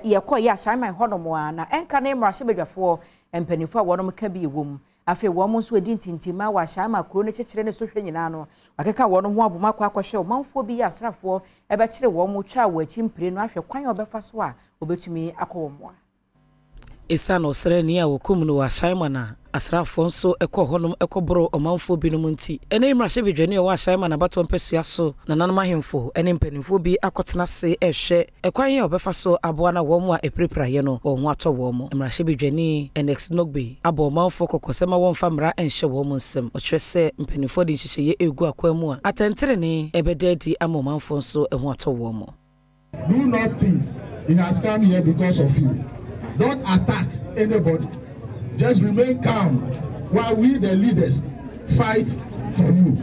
ye ko ya Ashaiman honomo na enka na mmara sebedwafo empanifo a wonom ka bi ewom afi wo mo so edi ntintima wa Ashaiman kuro ne kyekere ne sohwe nyina no akeka wonom ho aboma kwa akwhwe omanfo bi ya asrafo ebe kire wo mo twa wa chimpire no ahwe kwan obefa so a obetumi akọ mo Esano sereni a wokum no Ashaiman na asrafo nso ekọ honom ekọboro omanfo bi no munti ene mmara sebedwane wa Ashaiman na bato mpesua so na nanom ahemfo ene mpanimfo bi akotena se ehwe ekwan ye obefa so aboa na wo mo a eprepraye no wo ho ato wo mo mmara sebedwane enex nogbe abo omanfo kokosema wo mfa mmara enhye wo mo nsem ochwese mpanimfo di nhyehyeye egu akwamu a atenterene ebedadi ama omanfo nso eho ato wo mo. Do not think he has come here because of you. Don't attack anybody. Just remain calm while we, the leaders, fight for you.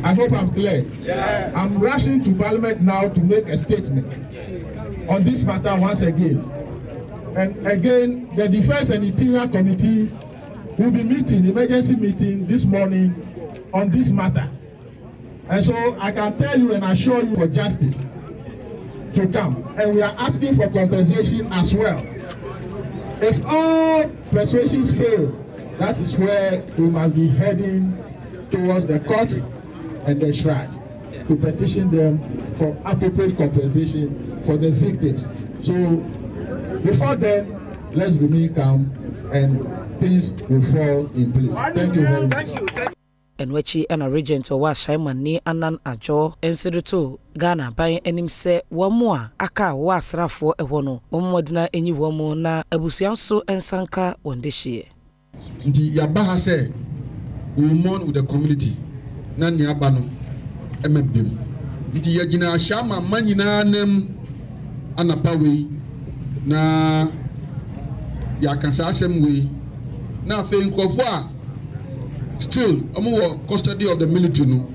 I hope I'm clear. Yeah. I'm rushing to Parliament now to make a statement on this matter once again. And again, the Defense and Interior Committee will be meeting, emergency meeting this morning on this matter. And so I can tell you and assure you for justice to come. And we are asking for compensation as well. If all persuasions fail, that is where we must be heading towards the court and the shrine to petition them for appropriate compensation for the victims. So before then, let's remain calm and things will fall in place. Thank you very much. Enwechi ana regent wa Ashaiman ni anan ajo enseduto Ghana ban enim se womo a aka wa asrafo eho no momodina enyi womo na abusuanso ensanka wondehye nti ya ba ha se we mourn with the community na ni aba no emebem nti ya gina Ashaiman manyina nem anapa we na ya kansa asem we na fe nkofo a still custody of the military no